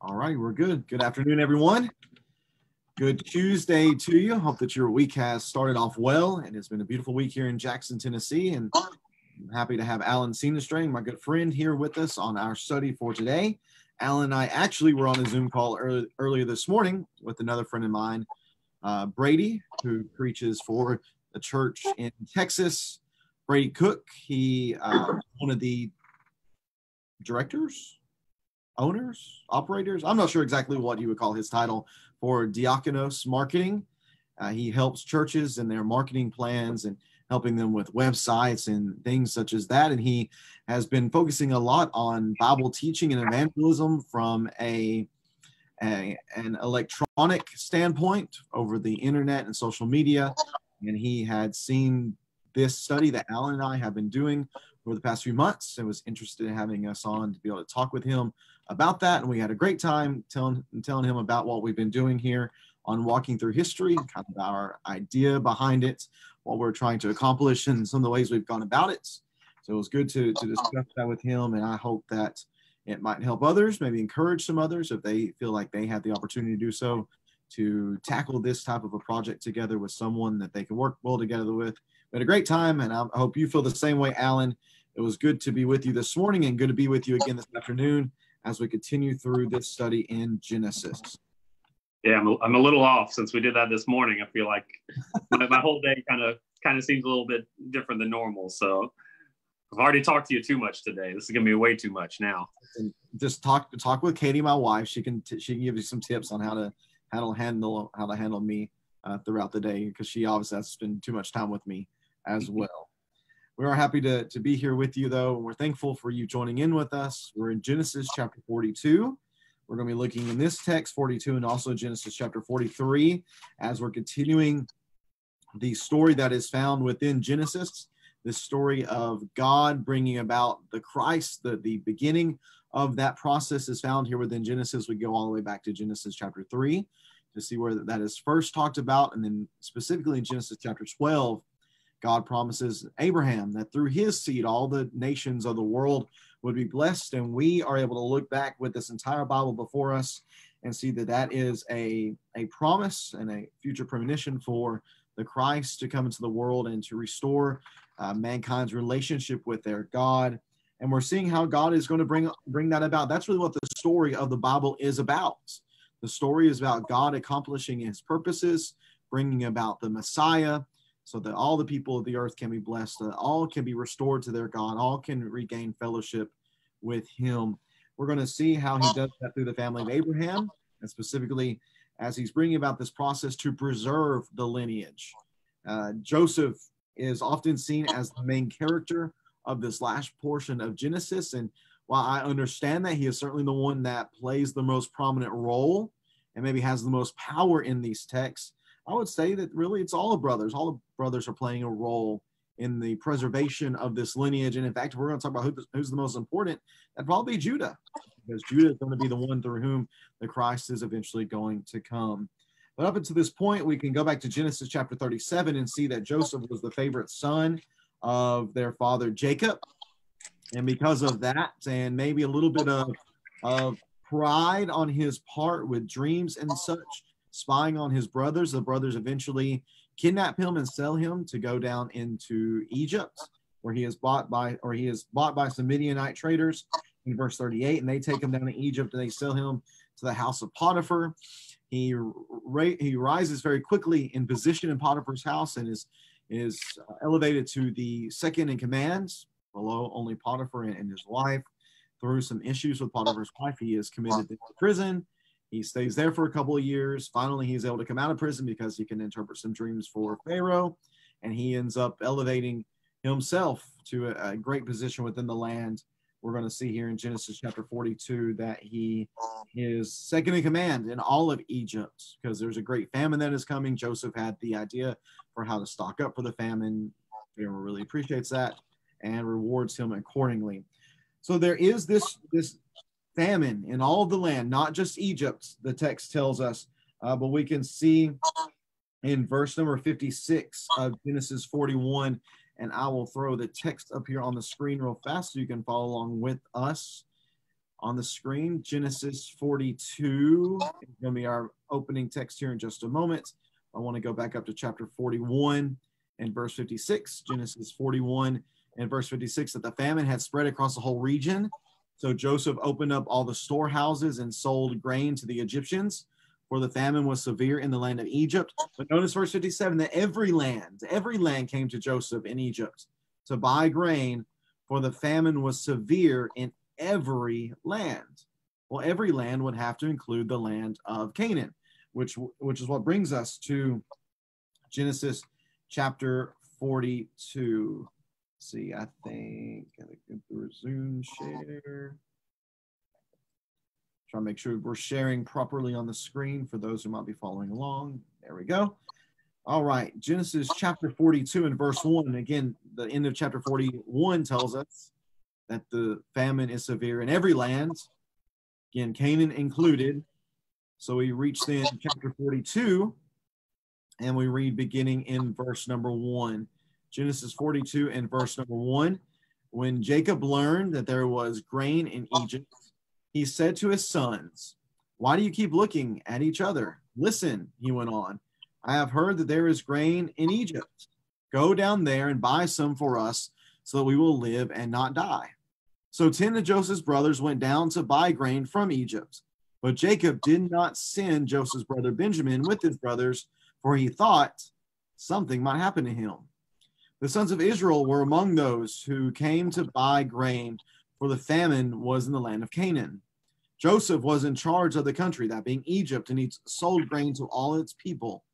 All right, we're good. Good afternoon, everyone. Good Tuesday to you. Hope that your week has started off well, and it's been a beautiful week here in Jackson, Tennessee. And I'm happy to have Alan Seenestring, my good friend, here with us on our study for today. Alan and I actually were on a Zoom call earlier this morning with another friend of mine, Brady, who preaches for the church in Texas. Brady Cook, he one of the directors, owners, operators. I'm not sure exactly what you would call his title for Diakonos Marketing. He helps churches in their marketing plans and helping them with websites and things such as that. And he has been focusing a lot on Bible teaching and evangelism from an electronic standpoint over the internet and social media. And he had seen this study that Alan and I have been doing over the past few months and was interested in having us on to be able to talk with him about that. And we had a great time telling him about what we've been doing here on Walking Through History, kind of our idea behind it, what we're trying to accomplish, and some of the ways we've gone about it. So it was good to discuss that with him, and I hope that it might help others, maybe encourage some others if they feel like they have the opportunity to do so, to tackle this type of a project together with someone that they can work well together with. We had a great time, and I hope you feel the same way, Alan. It was good to be with you this morning and good to be with you again this afternoon as we continue through this study in Genesis. Yeah, I'm a little off since we did that this morning. I feel like my whole day kind of seems a little bit different than normal. So I've already talked to you too much today. This is gonna be way too much now. And just talk with Katie, my wife. She can give you some tips on how to handle me throughout the day, because she obviously has to spend too much time with me as well. We are happy to be here with you, though, and we're thankful for you joining in with us. We're in Genesis chapter 42. We're going to be looking in this text, 42, and also Genesis chapter 43, as we're continuing the story that is found within Genesis, this story of God bringing about the Christ. The beginning of that process is found here within Genesis. We go all the way back to Genesis chapter 3 to see where that is first talked about, and then specifically in Genesis chapter 12, God promises Abraham that through his seed, all the nations of the world would be blessed. And we are able to look back with this entire Bible before us and see that that is a promise and a future premonition for the Christ to come into the world and to restore mankind's relationship with their God. And we're seeing how God is going to bring that about. That's really what the story of the Bible is about. The story is about God accomplishing his purposes, bringing about the Messiah, so that all the people of the earth can be blessed, that all can be restored to their God, all can regain fellowship with him. We're going to see how he does that through the family of Abraham, and specifically as he's bringing about this process to preserve the lineage. Joseph is often seen as the main character of this last portion of Genesis, and while I understand that he is certainly the one that plays the most prominent role and maybe has the most power in these texts, I would say that really it's all the brothers. All the brothers are playing a role in the preservation of this lineage. And in fact, if we're going to talk about who's the most important, that'd probably be Judah, because Judah is going to be the one through whom the Christ is eventually going to come. But up until this point, we can go back to Genesis chapter 37 and see that Joseph was the favorite son of their father Jacob. And because of that, and maybe a little bit of pride on his part with dreams and such, spying on his brothers, the brothers eventually kidnap him and sell him to go down into Egypt, where he is bought by some Midianite traders in verse 38, and they take him down to Egypt and they sell him to the house of Potiphar. He rises very quickly in position in Potiphar's house and is elevated to the second in command, below only Potiphar and his wife. Through some issues with Potiphar's wife, he is committed to prison. He stays there for a couple of years. Finally, he's able to come out of prison because he can interpret some dreams for Pharaoh, and he ends up elevating himself to a great position within the land. We're going to see here in Genesis chapter 42 that he is second in command in all of Egypt, because there's a great famine that is coming. Joseph had the idea for how to stock up for the famine. Pharaoh really appreciates that and rewards him accordingly. So there is this famine in all of the land, not just Egypt, the text tells us, but we can see in verse number 56 of Genesis 41, and I will throw the text up here on the screen real fast so you can follow along with us. on the screen. Genesis 42 is going to be our opening text here in just a moment. I want to go back up to chapter 41 and verse 56. Genesis 41 and verse 56, that the famine had spread across the whole region. So Joseph opened up all the storehouses and sold grain to the Egyptians, for the famine was severe in the land of Egypt. But notice verse 57, that every land came to Joseph in Egypt to buy grain, for the famine was severe in every land. Well, every land would have to include the land of Canaan, which is what brings us to Genesis chapter 42. Let's see, I think I go through a Zoom share. Try to make sure we're sharing properly on the screen for those who might be following along. There we go. All right, Genesis chapter 42 and verse 1. And again, the end of chapter 41 tells us that the famine is severe in every land, again, Canaan included. So we reach then chapter 42, and we read beginning in verse number 1. Genesis 42 and verse number 1. When Jacob learned that there was grain in Egypt, he said to his sons, "Why do you keep looking at each other? Listen," he went on, "I have heard that there is grain in Egypt. Go down there and buy some for us so that we will live and not die." So 10 of Joseph's brothers went down to buy grain from Egypt. But Jacob did not send Joseph's brother Benjamin with his brothers, for he thought something might happen to him. The sons of Israel were among those who came to buy grain, for the famine was in the land of Canaan. Joseph was in charge of the country, that being Egypt, and he sold grain to all its people.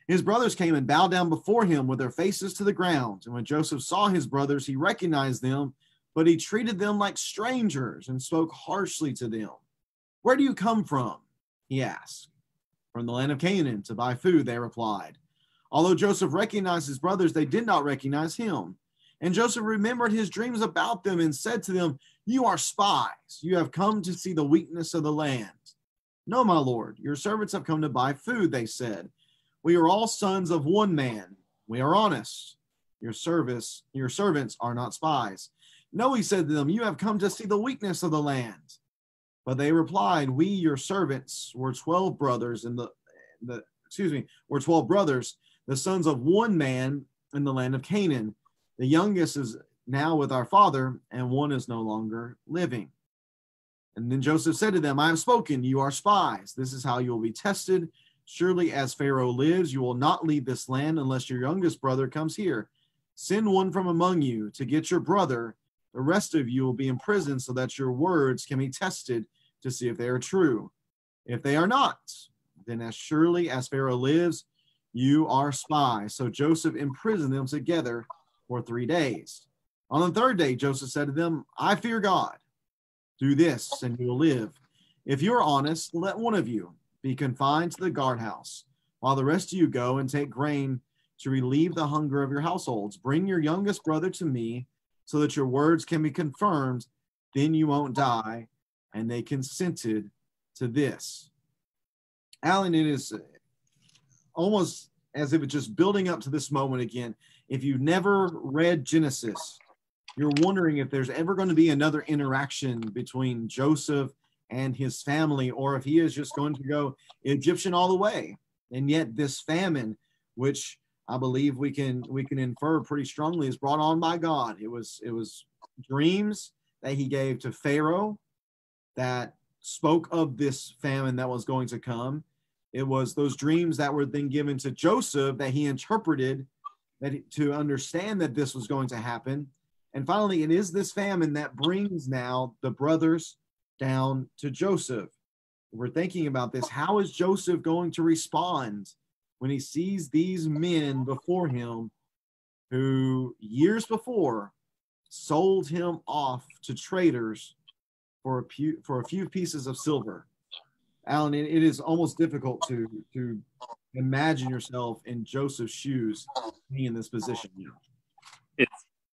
His brothers came and bowed down before him with their faces to the ground. And when Joseph saw his brothers, he recognized them, but he treated them like strangers and spoke harshly to them. "Where do you come from?" he asked. "From the land of Canaan, to buy food," they replied. Although Joseph recognized his brothers, they did not recognize him. And Joseph remembered his dreams about them and said to them, "You are spies. You have come to see the weakness of the land." "No, my lord, your servants have come to buy food," they said. "We are all sons of one man. We are honest. Your servants are not spies." "No," he said to them, "you have come to see the weakness of the land." But they replied, "We, your servants, were 12 brothers were 12 brothers, the sons of one man in the land of Canaan. The youngest is now with our father, and one is no longer living." And then Joseph said to them, "I have spoken, you are spies. This is how you will be tested. Surely as Pharaoh lives, you will not leave this land unless your youngest brother comes here. Send one from among you to get your brother. The rest of you will be in prison so that your words can be tested to see if they are true. If they are not, then as surely as Pharaoh lives, you are spies." So Joseph imprisoned them together for 3 days. On the third day, Joseph said to them, "I fear God. Do this, and you will live. If you are honest, let one of you be confined to the guardhouse, while the rest of you go and take grain to relieve the hunger of your households. Bring your youngest brother to me, so that your words can be confirmed. Then you won't die." And they consented to this. Alan, it is almost as if it's just building up to this moment again. If you've never read Genesis, you're wondering if there's ever going to be another interaction between Joseph and his family, or if he is just going to go Egyptian all the way. And yet this famine, which I believe we can infer pretty strongly, is brought on by God. It was dreams that he gave to Pharaoh that spoke of this famine that was going to come. It was those dreams that were then given to Joseph that he interpreted to understand that this was going to happen. And finally, it is this famine that brings now the brothers down to Joseph. We're thinking about this. How is Joseph going to respond when he sees these men before him who years before sold him off to traders for a few pieces of silver? Alan, it is almost difficult to imagine yourself in Joseph's shoes being in this position.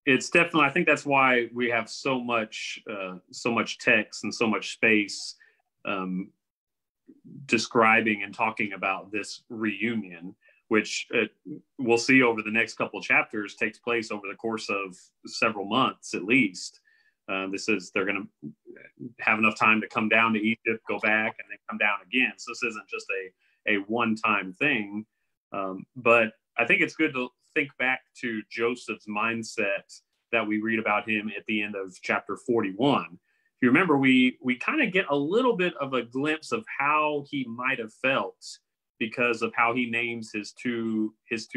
It's definitely, I think that's why we have so much text and so much space describing and talking about this reunion, which we'll see over the next couple of chapters takes place over the course of several months at least. They're going to have enough time to come down to Egypt, go back, and then come down again. So this isn't just a one-time thing. But I think it's good to think back to Joseph's mindset that we read about him at the end of chapter 41. If you remember, we kind of get a little bit of a glimpse of how he might have felt because of how he names his two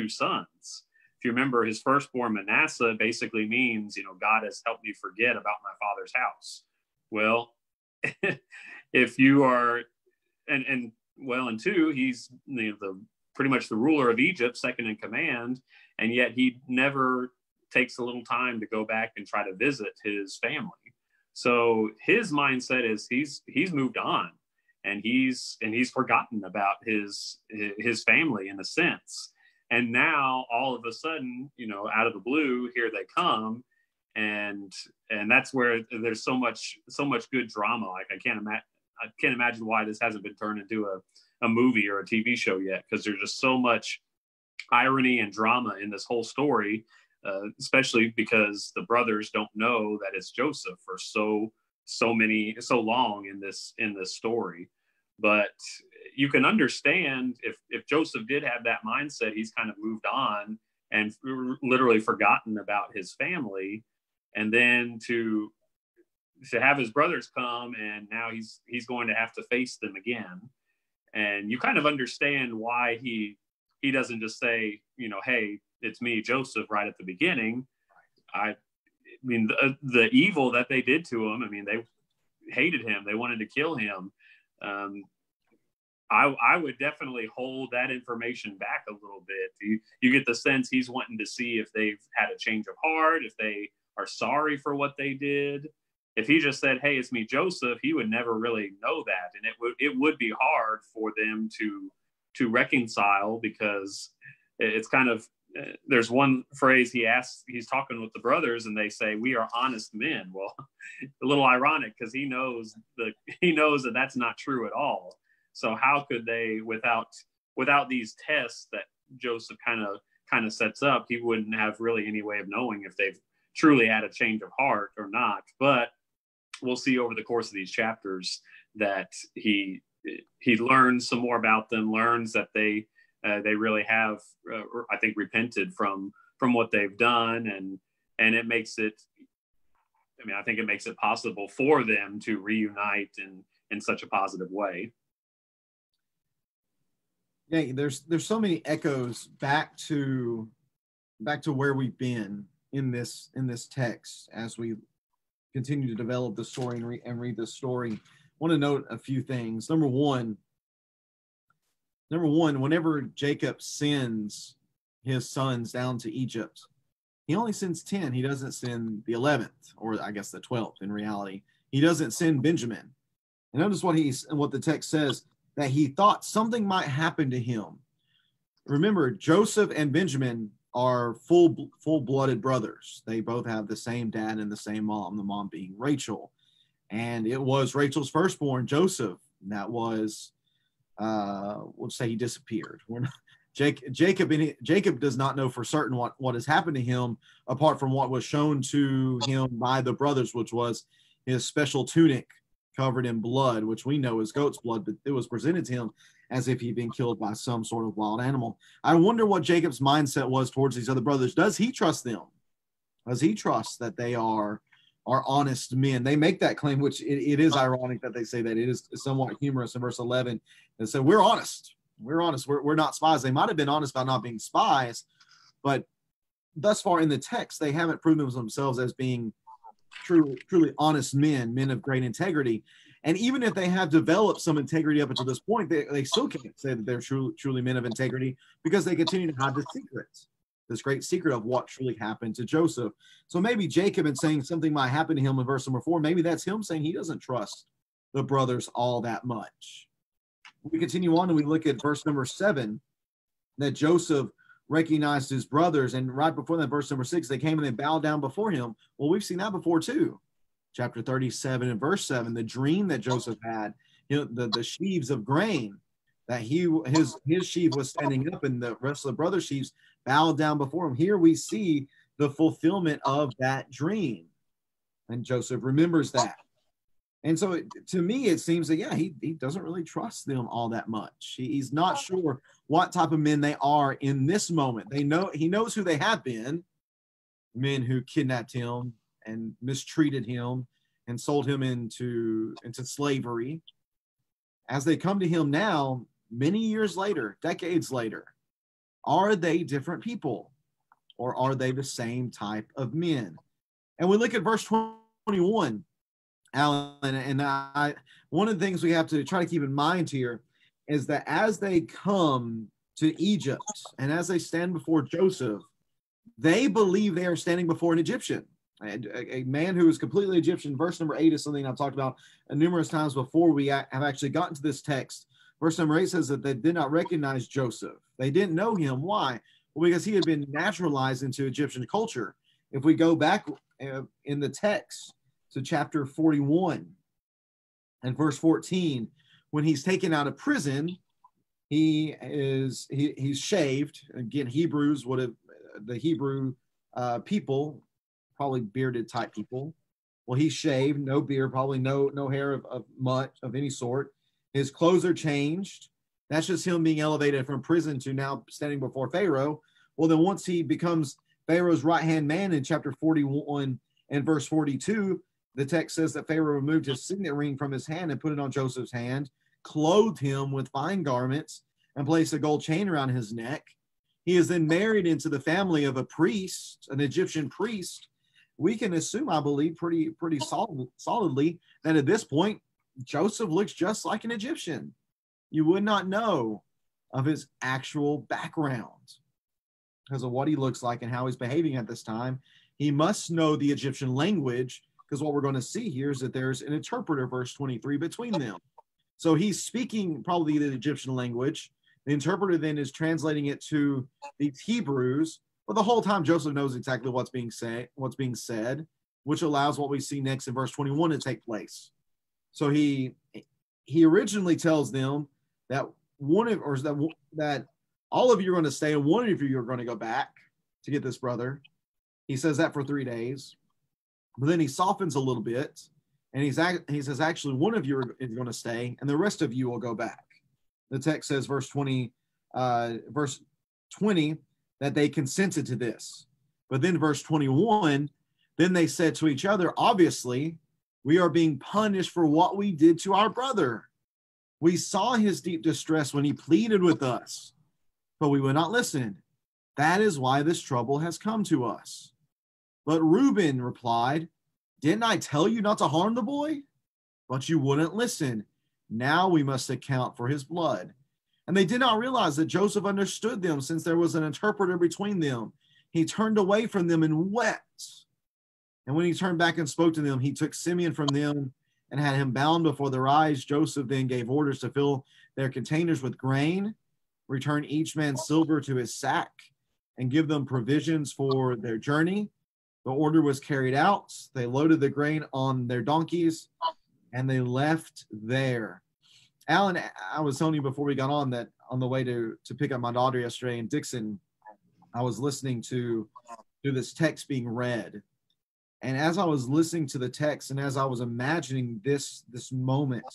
sons. If you remember, his firstborn Manasseh basically means, God has helped me forget about my father's house. Well, if you are, and two, he's pretty much the ruler of Egypt, second in command, and yet he never takes a little time to go back and try to visit his family. So his mindset is he's moved on, and he's forgotten about his family in a sense. And now all of a sudden, out of the blue, here they come, and that's where there's so much good drama. Like I can't imagine why this hasn't been turned into a movie or a TV show yet, because there's just so much irony and drama in this whole story, especially because the brothers don't know that it's Joseph for so long in this story. But you can understand if Joseph did have that mindset, he's kind of moved on and literally forgotten about his family, and then to have his brothers come, and now he's going to have to face them again. And you kind of understand why he doesn't just say, hey, it's me, Joseph, right at the beginning. I mean, the evil that they did to him, they hated him. They wanted to kill him. I would definitely hold that information back a little bit. You get the sense he's wanting to see if they've had a change of heart, if they are sorry for what they did. If he just said, hey, it's me, Joseph, he would never really know that. And it would be hard for them to reconcile, because it's kind of, there's one phrase he's talking with the brothers, and they say, we are honest men. Well, a little ironic, because he knows that that's not true at all. So how could they, without these tests that Joseph kind of sets up, he wouldn't have really any way of knowing if they've truly had a change of heart or not. But we'll see over the course of these chapters that he learns some more about them, learns that they really have, I think, repented from what they've done, and it makes it. I think it makes it possible for them to reunite in such a positive way. Yeah, there's so many echoes back to where we've been in this text as we continue to develop the story and read the story. I want to note a few things. Number one, whenever Jacob sends his sons down to Egypt, he only sends 10. He doesn't send the 11th, or I guess the 12th in reality. He doesn't send Benjamin. And notice what the text says, that he thought something might happen to him. Remember, Joseph and Benjamin are full-blooded brothers. They both have the same dad and the same mom, the mom being Rachel. And it was Rachel's firstborn, Joseph, that was, we'll say he disappeared. Jacob does not know for certain what has happened to him, apart from what was shown to him by the brothers, which was his special tunic covered in blood, which we know is goat's blood, but it was presented to him as if he'd been killed by some sort of wild animal. I wonder what Jacob's mindset was towards these other brothers. Does he trust them? Does he trust that they are honest men? They make that claim, which it is ironic that they say that. It is somewhat humorous in verse 11. And so we're honest. We're honest. We're not spies. They might have been honest about not being spies, but thus far in the text, they haven't proven themselves as being truly honest men of great integrity. And even if they have developed some integrity up until this point, they still can't say that they're truly men of integrity, because they continue to hide the secret, this great secret of what truly happened to Joseph. So maybe Jacob, in saying something might happen to him in verse number 4, maybe that's him saying he doesn't trust the brothers all that much. We continue on and we look at verse number 7, that Joseph recognized his brothers, and right before that, verse number 6, they came and they bowed down before him. Well, we've seen that before too. Chapter 37 and verse 7, the dream that Joseph had, the sheaves of grain, that his sheaf was standing up and the rest of the brother sheaves bowed down before him. Here we see the fulfillment of that dream. And Joseph remembers that. And so to me, it seems that, yeah, he doesn't really trust them all that much. He's not sure what type of men they are in this moment. He knows who they have been, men who kidnapped him and mistreated him and sold him into slavery. As they come to him now, many years later, decades later, are they different people, or are they the same type of men? And we look at verse 21, Alan, and one of the things we have to try to keep in mind here is that as they come to Egypt and as they stand before Joseph, they believe they are standing before an Egyptian, a man who is completely Egyptian. Verse number 8 is something I've talked about numerous times before we have actually gotten to this text. Verse number 8 says that they did not recognize Joseph. They didn't know him. Why? Well, because he had been naturalized into Egyptian culture. If we go back in the text to chapter 41 and verse 14, when he's taken out of prison, he's shaved. Again, Hebrews would have, the Hebrew people, probably bearded type people. Well, he's shaved, no beard, probably no hair of much of any sort. His clothes are changed. That's just him being elevated from prison to now standing before Pharaoh. Well, then once he becomes Pharaoh's right-hand man in chapter 41 and verse 42, the text says that Pharaoh removed his signet ring from his hand and put it on Joseph's hand, clothed him with fine garments, and placed a gold chain around his neck. He is then married into the family of a priest, an Egyptian priest. We can assume, I believe, pretty solidly that at this point, Joseph looks just like an Egyptian. You would not know of his actual background because of what he looks like and how he's behaving at this time. He must know the Egyptian language, because what we're going to see here is that there's an interpreter, verse 23, between them. So he's speaking probably the Egyptian language. The interpreter then is translating it to these Hebrews, but the whole time Joseph knows exactly what's being said, which allows what we see next in verse 21 to take place. So he originally tells them that that all of you are going to stay and one of you are going to go back to get this brother. He says that for 3 days, but then he softens a little bit and he says, actually, one of you is going to stay and the rest of you will go back. The text says, verse 20, that they consented to this. But then verse 21, then they said to each other, obviously, we are being punished for what we did to our brother. We saw his deep distress when he pleaded with us, but we would not listen. That is why this trouble has come to us. But Reuben replied, didn't I tell you not to harm the boy? But you wouldn't listen. Now we must account for his blood. And they did not realize that Joseph understood them, since there was an interpreter between them. He turned away from them and wept. And when he turned back and spoke to them, he took Simeon from them and had him bound before their eyes. Joseph then gave orders to fill their containers with grain, return each man silver to his sack, and give them provisions for their journey. The order was carried out. They loaded the grain on their donkeys, and they left there. Alan, I was telling you before we got on that on the way to pick up my daughter yesterday in Dixon, I was listening to this text being read. And as I was listening to the text and as I was imagining this moment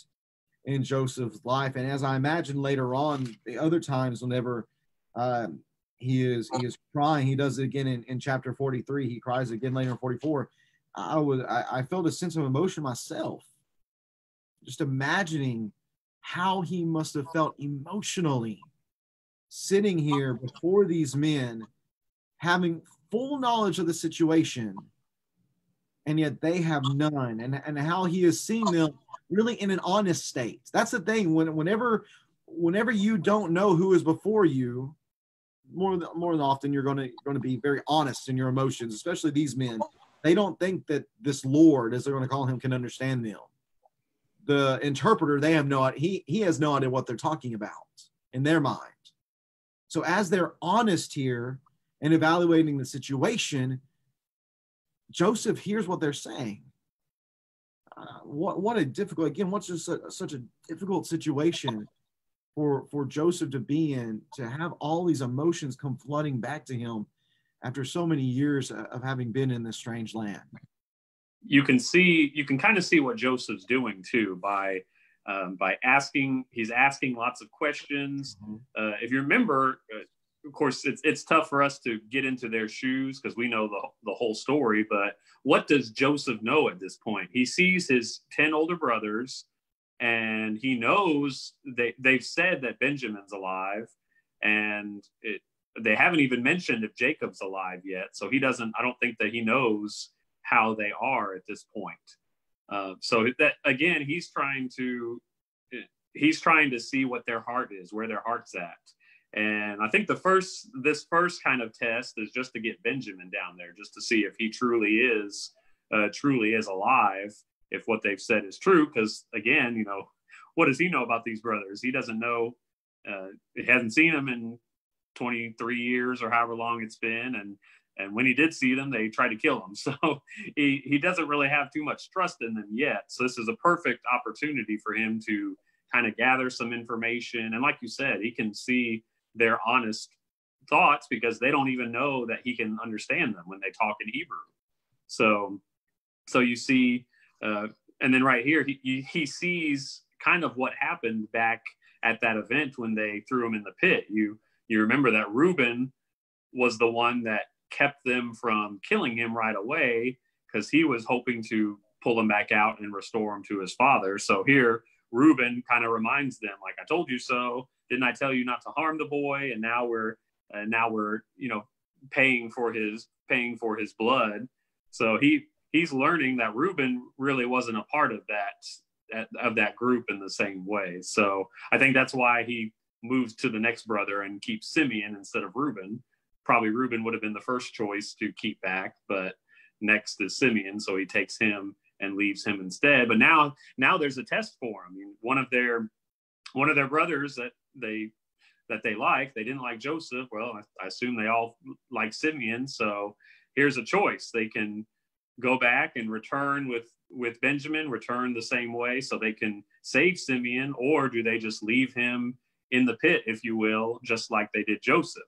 in Joseph's life, and as I imagined later on the other times whenever he is crying, he does it again in chapter 43, he cries again later in 44. I felt a sense of emotion myself, just imagining how he must have felt emotionally sitting here before these men, having full knowledge of the situation, and yet they have none, and how he is seeing them really in an honest state. That's the thing. Whenever you don't know who is before you, more than often you're going to be very honest in your emotions. Especially these men, they don't think that this Lord, as they're going to call him, can understand them. The interpreter, they have no idea. He has no idea what they're talking about in their mind. So as they're honest here and evaluating the situation, Joseph hears what they're saying. What a difficult, again, what's just such a difficult situation for Joseph to be in, to have all these emotions come flooding back to him after so many years of having been in this strange land. you can kind of see what Joseph's doing too by asking. He's asking lots of questions. If you remember, of course, it's tough for us to get into their shoes because we know the whole story. But what does Joseph know at this point? He sees his 10 older brothers, and he knows they've said that Benjamin's alive, and they haven't even mentioned if Jacob's alive yet. So he doesn't. I don't think that he knows how they are at this point. So that again, he's trying to see what their heart is, where their heart's at. And I think this first kind of test is just to get Benjamin down there, just to see if he truly is alive, if what they've said is true. Because again, what does he know about these brothers? He doesn't know. He hasn't seen them in 23 years or however long it's been, and when he did see them, they tried to kill him. So he doesn't really have too much trust in them yet. So this is a perfect opportunity for him to kind of gather some information. And like you said, he can see their honest thoughts because they don't even know that he can understand them when they talk in Hebrew. So you see, and then right here, he sees kind of what happened back at that event when they threw him in the pit. You remember that Reuben was the one that kept them from killing him right away because he was hoping to pull him back out and restore him to his father. So here, Reuben kind of reminds them, like, I told you so. Didn't I tell you not to harm the boy? And now we're paying for his blood. So he's learning that Reuben really wasn't a part of that group in the same way. So I think that's why he moves to the next brother and keeps Simeon instead of Reuben. Probably Reuben would have been the first choice to keep back, but next is Simeon, so he takes him and leaves him instead. But now there's a test for him. I mean, one of their brothers that they like, they didn't like Joseph. Well, I assume they all like Simeon. So here's a choice. They can go back and return with Benjamin, return the same way so they can save Simeon, or do they just leave him in the pit, if you will, just like they did Joseph?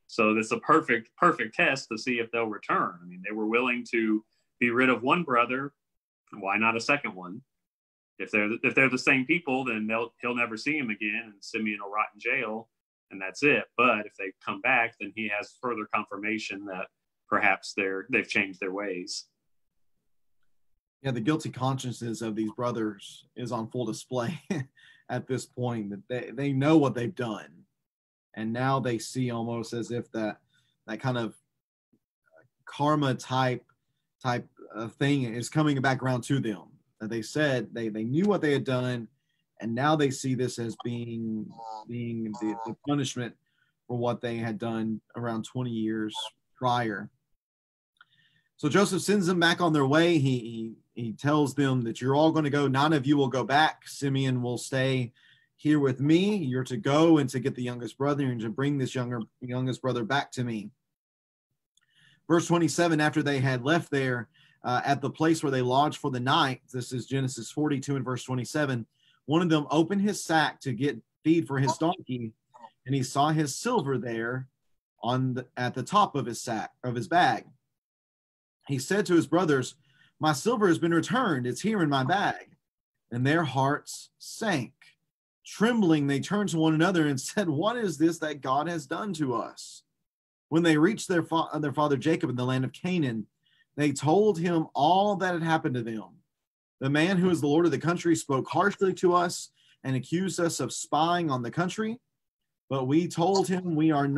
So this is a perfect test to see if they'll return. I mean, they were willing to be rid of one brother. Why not a second one? If they're the same people, then he'll never see him again, and Simeon will rot in jail, and that's it. But if they come back, then he has further confirmation that perhaps they've changed their ways. Yeah, the guilty consciences of these brothers is on full display at this point. That they know what they've done, and now they see almost as if that kind of karma type thing is coming back around to them. That they said they knew what they had done, and now they see this as being the punishment for what they had done around 20 years prior. So Joseph sends them back on their way. He tells them that you're all going to go. 9 of you will go back. Simeon will stay here with me. You're to go and to get the youngest brother and to bring this youngest brother back to me. Verse 27, after they had left there at the place where they lodged for the night, this is Genesis 42 and verse 27, one of them opened his sack to get feed for his donkey, and he saw his silver there at the top of his bag. He said to his brothers, my silver has been returned. It's here in my bag. And their hearts sank. Trembling, they turned to one another and said, what is this that God has done to us? When they reached their father Jacob in the land of Canaan, they told him all that had happened to them. The man who is the Lord of the country spoke harshly to us and accused us of spying on the country. But we told him we're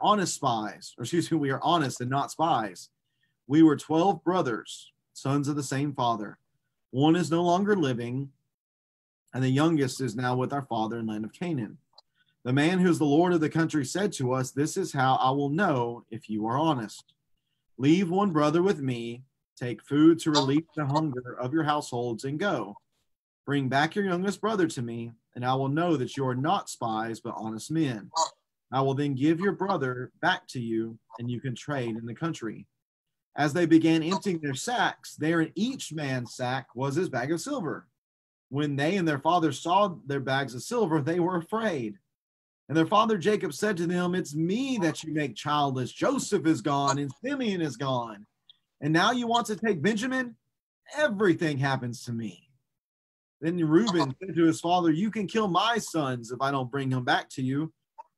honest spies. Or excuse me, we are honest and not spies. We were 12 brothers, sons of the same father. One is no longer living, and the youngest is now with our father in the land of Canaan. The man who is the Lord of the country said to us, this is how I will know if you are honest. Leave one brother with me, take food to relieve the hunger of your households, and go. Bring back your youngest brother to me, and I will know that you are not spies, but honest men. I will then give your brother back to you, and you can trade in the country. As they began emptying their sacks, there in each man's sack was his bag of silver. When they and their father saw their bags of silver, they were afraid. And their father Jacob said to them, it's me that you make childless. Joseph is gone and Simeon is gone. And now you want to take Benjamin? everything happens to me. Then Reuben said to his father, you can kill my sons if I don't bring him back to you.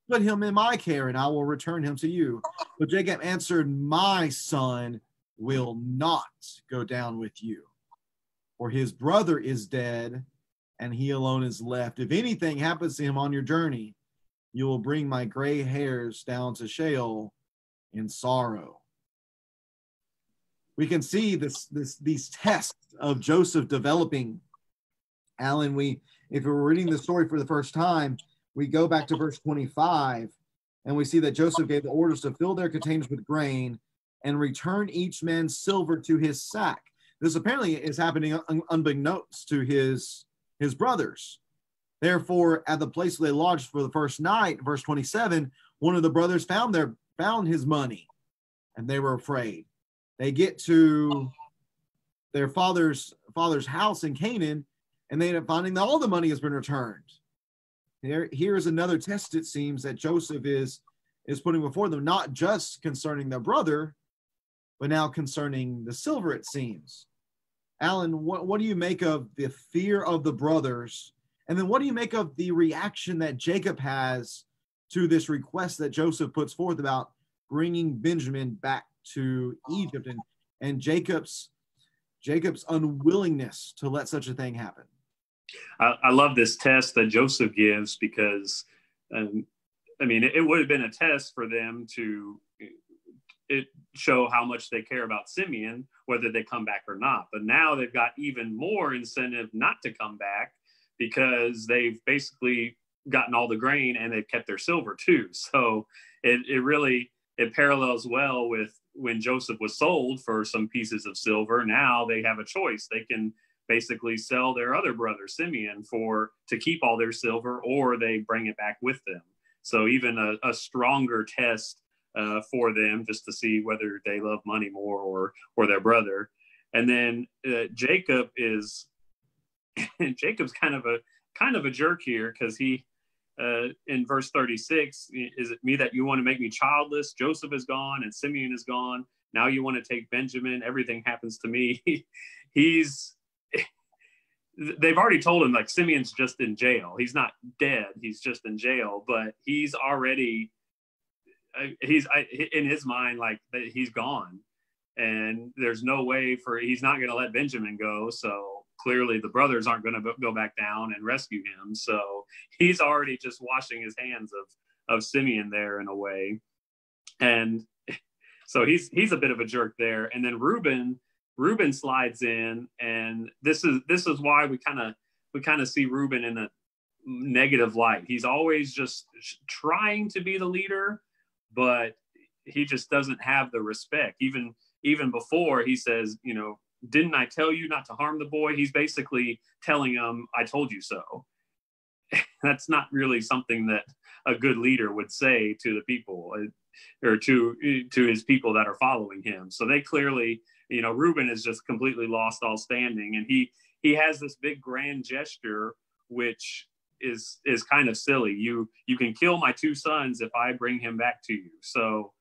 Put him in my care, and I will return him to you. But Jacob answered, my son will not go down with you, for his brother is dead, and he alone is left. If anything happens to him on your journey, you will bring my gray hairs down to Sheol in sorrow. We can see these tests of Joseph developing. Alan, if we're reading the story for the first time, we go back to verse 25, and we see that Joseph gave the orders to fill their containers with grain and return each man's silver to his sack. This apparently is happening unbeknownst to his brothers. Therefore, at the place where they lodged for the first night, verse 27, one of the brothers found his money, and they were afraid. They get to their father's house in Canaan, and they end up finding that all the money has been returned. Here's another test, it seems, that Joseph is putting before them, not just concerning their brother, but now concerning the silver, it seems. Alan, what do you make of the fear of the brothers? And then what do you make of the reaction that Jacob has to this request that Joseph puts forth about bringing Benjamin back to Egypt, and Jacob's unwillingness to let such a thing happen? I love this test that Joseph gives because, it would have been a test for them to show how much they care about Simeon, whether they come back or not. But now they've got even more incentive not to come back because they've basically gotten all the grain and they've kept their silver too. So it parallels well with when Joseph was sold for some pieces of silver. Now they have a choice. They can basically sell their other brother Simeon to keep all their silver, or they bring it back with them. So even a stronger test for them, just to see whether they love money more or their brother. And then Jacob's kind of a jerk here, because he in verse 36, is it me that you want to make me childless? Joseph is gone and Simeon is gone. Now you want to take Benjamin. Everything happens to me. They've already told him, like, Simeon's just in jail. He's not dead. He's just in jail, but he's already, in his mind, like, he's gone, and there's no way he's not going to let Benjamin go. So clearly the brothers aren't going to go back down and rescue him. So he's already just washing his hands of Simeon there in a way. And so he's a bit of a jerk there. And then Reuben slides in, and this is why we kind of see Reuben in a negative light. He's always just trying to be the leader, but he just doesn't have the respect. Even before, he says, didn't I tell you not to harm the boy? He's basically telling him, I told you so. That's not really something that a good leader would say to the people, or to his people that are following him. So they clearly, Reuben has just completely lost all standing, and he has this big grand gesture, which is kind of silly. You can kill my two sons if I bring him back to you. So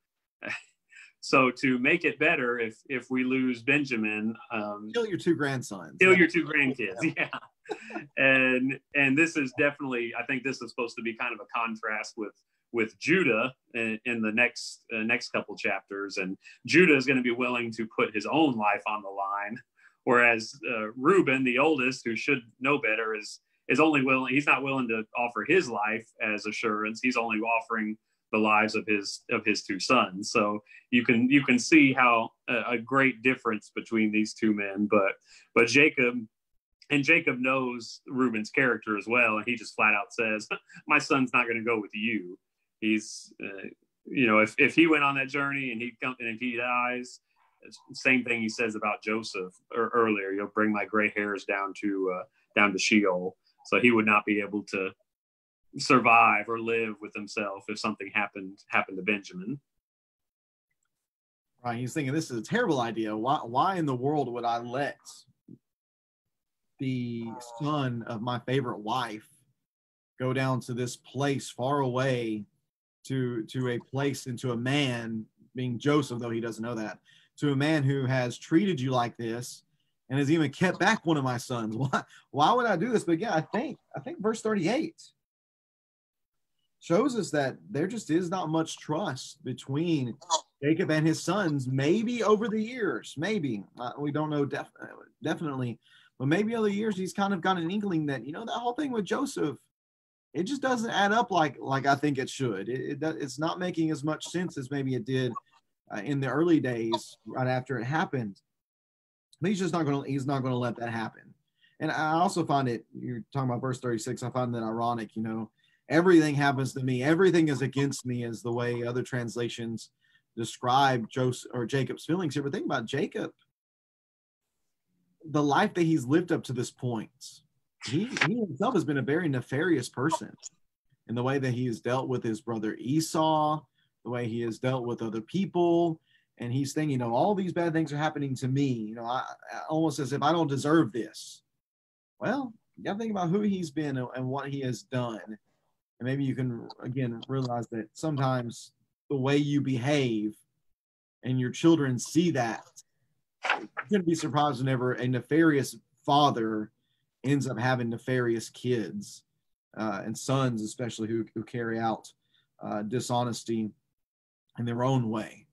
to make it better, if we lose Benjamin, kill your two grandsons. Kill your two grandkids, yeah. And this is definitely, I think this is supposed to be kind of a contrast with Judah in the next couple chapters. And Judah is going to be willing to put his own life on the line, whereas Reuben, the oldest, who should know better, is only willing. He's not willing to offer his life as assurance. He's only offering the lives of his two sons. So you can see how a great difference between these two men. But Jacob knows Reuben's character as well, and he just flat out says, "My son's not going to go with you." He's if he went on that journey and if he dies, same thing he says about Joseph earlier. You'll bring my gray hairs down to Sheol. So he would not be able to survive or live with himself if something happened to Benjamin. Right. He's thinking, this is a terrible idea. Why in the world would I let the son of my favorite wife go down to this place far away, to a place, and to a man, being Joseph, though he doesn't know that, to a man who has treated you like this, and has even kept back one of my sons. Why would I do this? But yeah, I think verse 38 shows us that there just is not much trust between Jacob and his sons, maybe over the years, maybe. We don't know definitely, but maybe over the years he's kind of got an inkling that, that whole thing with Joseph, it just doesn't add up like I think it should. It's not making as much sense as maybe it did in the early days right after it happened. But he's not going to let that happen. And I also find it, you're talking about verse 36, I find that ironic, everything happens to me. Everything is against me, is the way other translations describe Joseph or Jacob's feelings here. But think about Jacob, the life that he's lived up to this point. He himself has been a very nefarious person in the way that he has dealt with his brother Esau, the way he has dealt with other people. And he's thinking, all these bad things are happening to me, almost as if I don't deserve this. Well, you got to think about who he's been and what he has done. And maybe you can, again, realize that sometimes the way you behave and your children see that, you're going to be surprised whenever a nefarious father ends up having nefarious kids and sons, especially who carry out dishonesty in their own way.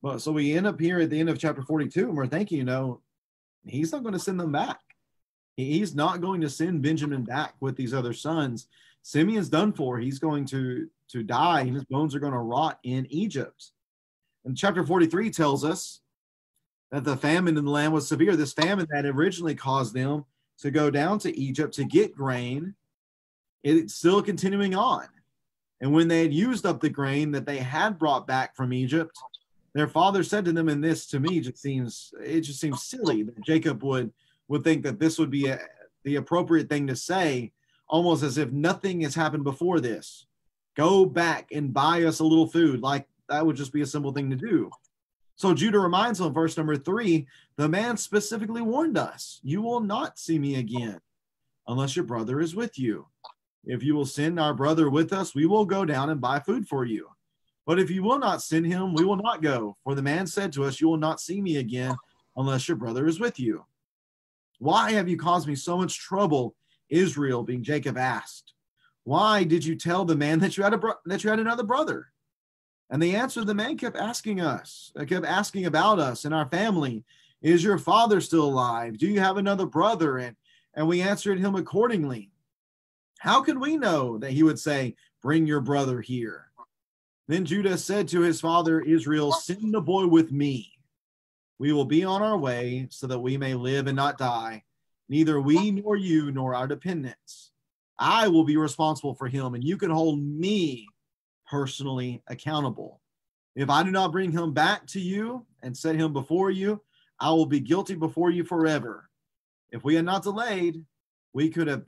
But so we end up here at the end of chapter 42, and we're thinking, he's not going to send them back. He's not going to send Benjamin back with these other sons. Simeon's done for. He's going to die, and his bones are going to rot in Egypt. And chapter 43 tells us that the famine in the land was severe. This famine that originally caused them to go down to Egypt to get grain, it's still continuing on. And when they had used up the grain that they had brought back from Egypt, their father said to them, and this to me just seems silly that Jacob would think that this would be the appropriate thing to say, almost as if nothing has happened before this. Go back and buy us a little food. Like that would just be a simple thing to do. So Judah reminds him, verse number 3, the man specifically warned us, you will not see me again unless your brother is with you. If you will send our brother with us, we will go down and buy food for you. But if you will not send him, we will not go. For the man said to us, you will not see me again unless your brother is with you. Why have you caused me so much trouble, Israel, being Jacob asked? Why did you tell the man that you had another brother? And the answer the man kept asking about us and our family. Is your father still alive? Do you have another brother? And we answered him accordingly. How could we know that he would say, bring your brother here? Then Judah said to his father Israel, send the boy with me. We will be on our way so that we may live and not die, neither we nor you nor our dependents. I will be responsible for him, and you can hold me personally accountable. If I do not bring him back to you and set him before you, I will be guilty before you forever. If we had not delayed, we could have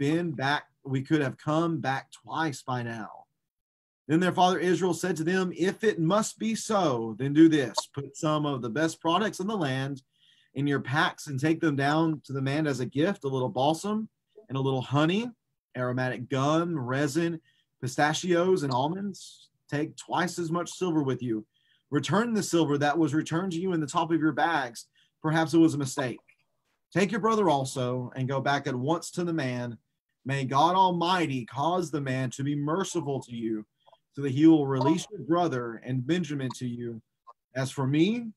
come back twice by now. Then their father Israel said to them, if it must be so, then do this. Put some of the best products in the land in your packs and take them down to the man as a gift, a little balsam and a little honey, aromatic gum, resin, pistachios, and almonds. Take twice as much silver with you. Return the silver that was returned to you in the top of your bags. Perhaps it was a mistake. Take your brother also and go back at once to the man. May God Almighty cause the man to be merciful to you, so that he will release your brother and Benjamin to you. As for me,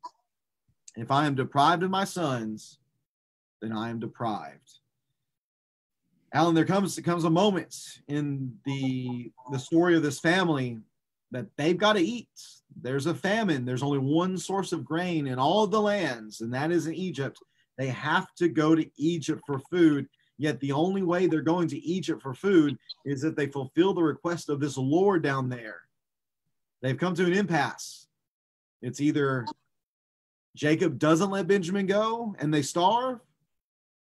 if I am deprived of my sons, then I am deprived. Alan, there comes a moment in the story of this family that they've got to eat. There's a famine. There's only one source of grain in all of the lands, and that is in Egypt. They have to go to Egypt for food. Yet the only way they're going to Egypt for food is if they fulfill the request of this Lord down there. They've come to an impasse. It's either Jacob doesn't let Benjamin go and they starve,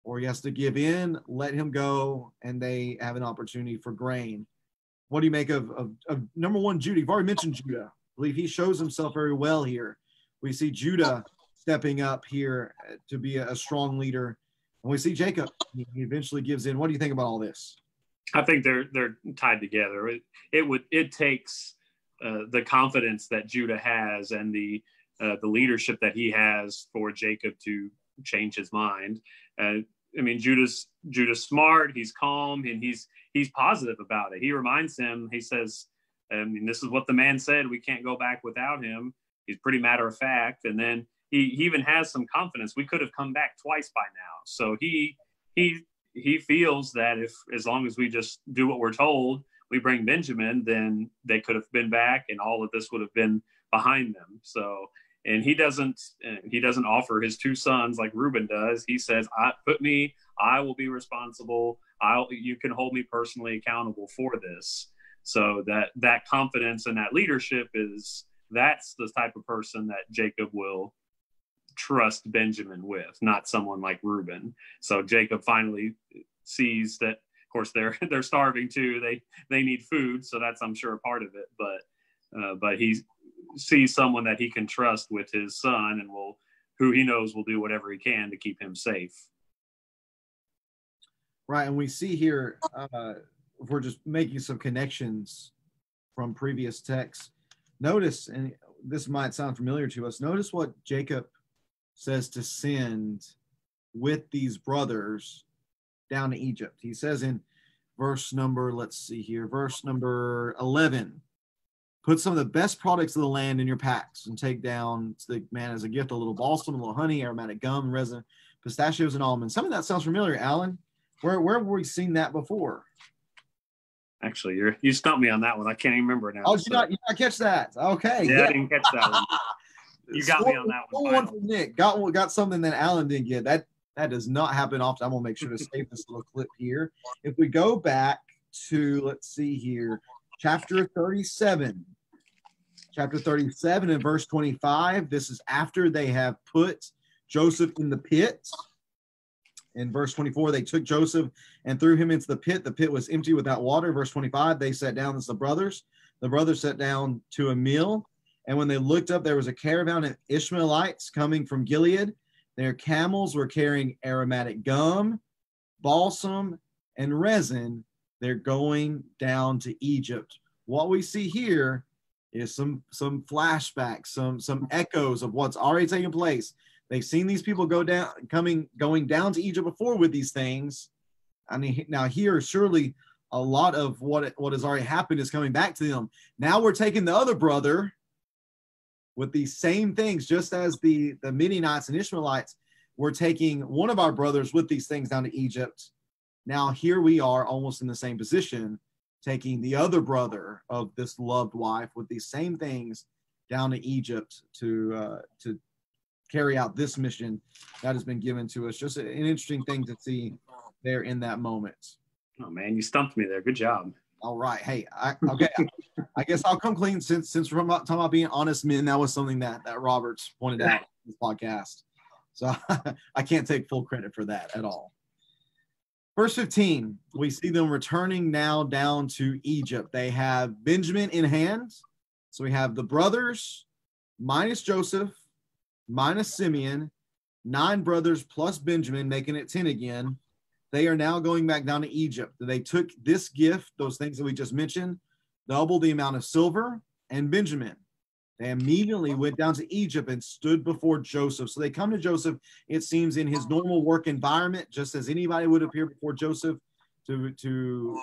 or he has to give in, let him go, and they have an opportunity for grain. What do you make of number one, Judah? You've already mentioned Judah. I believe he shows himself very well here. We see Judah stepping up here to be a strong leader. And we see Jacob, he eventually gives in. What do you think about all this? I think they're tied together. It takes the confidence that Judah has and the leadership that he has for Jacob to change his mind. I mean, Judah's smart. He's calm, and he's positive about it. He reminds him. He says, "I mean, this is what the man said. We can't go back without him." He's pretty matter of fact, and then he even has some confidence. We could have come back twice by now. So he feels that if, as long as we just do what we're told, we bring Benjamin, then they could have been back, and all of this would have been behind them. So. And he doesn't offer his two sons like Reuben does. He says, I will be responsible. You can hold me personally accountable for this. So that confidence and that leadership that's the type of person that Jacob will trust Benjamin with, not someone like Reuben. So Jacob finally sees that, of course, they're starving too. They need food. So that's, I'm sure, a part of it, but he's, sees someone that he can trust with his son, and who he knows will do whatever he can to keep him safe. Right. And we see here, if we're just making some connections from previous texts, notice, and this might sound familiar to us, notice what Jacob says to send with these brothers down to Egypt. He says in verse number 11, put some of the best products of the land in your packs and take down to the man as a gift a little balsam, a little honey, aromatic gum, resin, pistachios, and almonds. Some of that sounds familiar, Alan. Where have we seen that before? Actually, you stumped me on that one. I can't even remember now. Oh, you not catch that? Okay. Yeah, I didn't catch that one. You got me on that one. One from Nick. Got something that Alan didn't get. That does not happen often. I'm gonna make sure to save this little clip here. If we go back to, let's see here, chapter 37 and verse 25. This is after they have put Joseph in the pit. In verse 24, they took Joseph and threw him into the pit. The pit was empty without water. Verse 25, they sat down as the brothers. The brothers sat down to a meal. And when they looked up, there was a caravan of Ishmaelites coming from Gilead. Their camels were carrying aromatic gum, balsam, and resin. They're going down to Egypt. What we see here is some flashbacks, some echoes of what's already taken place. They've seen these people going down to Egypt before with these things. I mean, now here, surely a lot of what has already happened is coming back to them. Now we're taking the other brother with these same things, just as the Midianites and Ishmaelites were taking one of our brothers with these things down to Egypt. Now here we are almost in the same position, taking the other brother of this loved wife with these same things down to Egypt to carry out this mission that has been given to us. Just an interesting thing to see there in that moment. Oh man, you stumped me there. Good job. All right. Hey, okay. I guess I'll come clean since we're talking about being honest men. That was something that Roberts pointed out in this podcast. So I can't take full credit for that at all. Verse 15, we see them returning now down to Egypt. They have Benjamin in hand. So we have the brothers minus Joseph, minus Simeon, 9 brothers plus Benjamin, making it 10 again. They are now going back down to Egypt. They took this gift, those things that we just mentioned, double the amount of silver, and Benjamin. They immediately went down to Egypt and stood before Joseph. So they come to Joseph, it seems, in his normal work environment, just as anybody would appear before Joseph to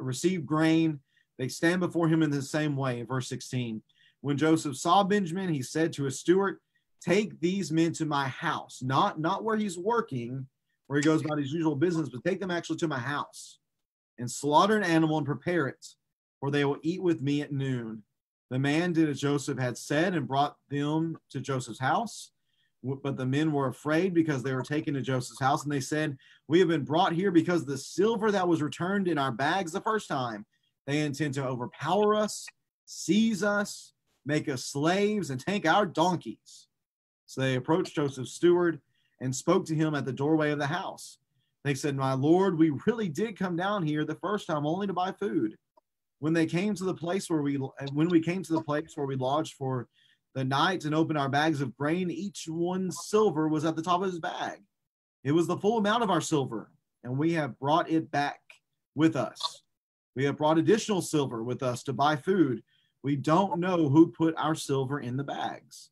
receive grain. They stand before him in the same way. In verse 16, when Joseph saw Benjamin, he said to his steward, take these men to my house, not where he's working, where he goes about his usual business, but take them actually to my house and slaughter an animal and prepare it, for they will eat with me at noon. The man did as Joseph had said and brought them to Joseph's house. But the men were afraid because they were taken to Joseph's house. And they said, we have been brought here because the silver that was returned in our bags the first time, they intend to overpower us, seize us, make us slaves, and take our donkeys. So they approached Joseph's steward and spoke to him at the doorway of the house. They said, my lord, we really did come down here the first time only to buy food. When we came to the place where we lodged for the night and opened our bags of grain, each one's silver was at the top of his bag. It was the full amount of our silver, and we have brought it back with us. We have brought additional silver with us to buy food. We don't know who put our silver in the bags.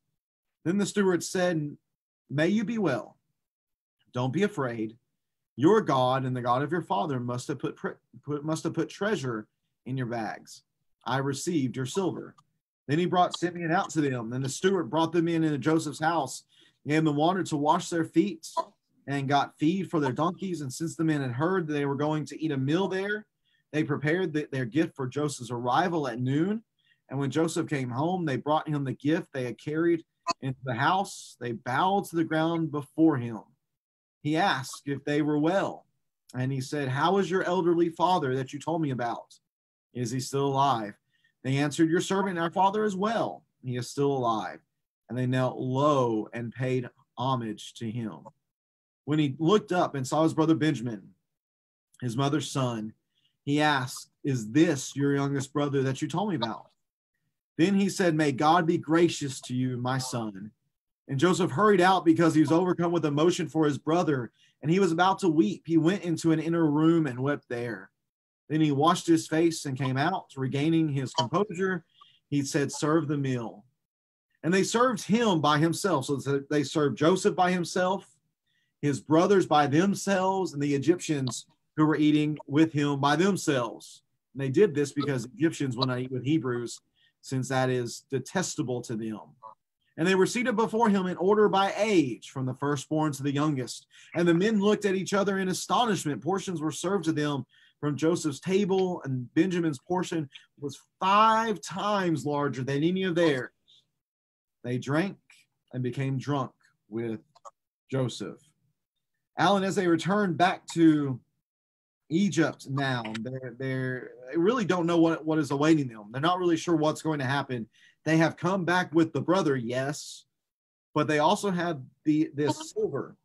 Then the steward said, May you be well. Don't be afraid. Your God and the God of your father must have put treasure in your bags. I received your silver." Then he brought Simeon out to them. Then the steward brought them into Joseph's house, gave them water to wash their feet, and got feed for their donkeys. And since the men had heard that they were going to eat a meal there, they prepared their gift for Joseph's arrival at noon. And when Joseph came home, they brought him the gift they had carried into the house. They bowed to the ground before him. He asked if they were well. And he said, "How is your elderly father that you told me about? Is he still alive?" They answered, "Your servant, our father, is well. He is still alive." And they knelt low and paid homage to him. When he looked up and saw his brother Benjamin, his mother's son, he asked, "Is this your youngest brother that you told me about?" Then he said, "May God be gracious to you, my son." And Joseph hurried out because he was overcome with emotion for his brother, and he was about to weep. He went into an inner room and wept there. Then he washed his face and came out, regaining his composure. He said, "Serve the meal." And they served him by himself. So they served Joseph by himself, his brothers by themselves, and the Egyptians who were eating with him by themselves. And they did this because Egyptians will not eat with Hebrews, since that is detestable to them. And they were seated before him in order by age, from the firstborn to the youngest. And the men looked at each other in astonishment. Portions were served to them from Joseph's table, and Benjamin's portion was 5 times larger than any of theirs. They drank and became drunk with Joseph. Alan, as they returned back to Egypt now, they really don't know what is awaiting them. They're not really sure what's going to happen. They have come back with the brother, yes, but they also have this silver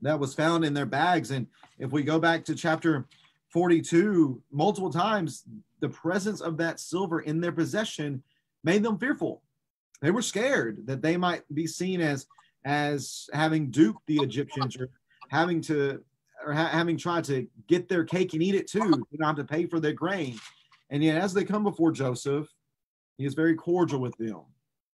that was found in their bags. And if we go back to chapter 42, multiple times, the presence of that silver in their possession made them fearful. They were scared that they might be seen as having duped the Egyptians, or having tried to get their cake and eat it too. They don't have to pay for their grain. And yet, as they come before Joseph, he is very cordial with them,